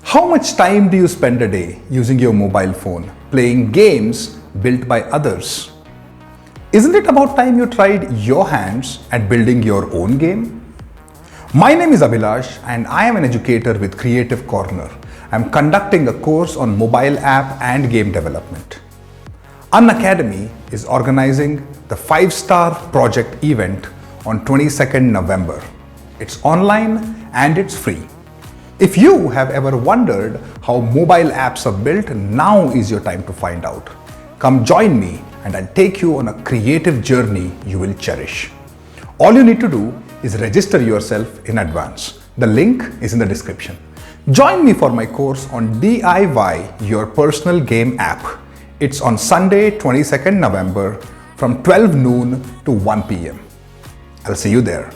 How much time do you spend a day using your mobile phone, playing games built by others? Isn't it about time you tried your hands at building your own game? My name is Abhilash and I am an educator with Creative Corner. I'm conducting a course on mobile app and game development. Unacademy is organizing the 5-star project event on 22nd November. It's online and it's free. If you have ever wondered how mobile apps are built, now is your time to find out. Come join me and I'll take you on a creative journey you will cherish. All you need to do is register yourself in advance. The link is in the description. Join me for my course on DIY your personal game app. It's on Sunday, 22nd November from 12 noon to 1 p.m. I'll see you there.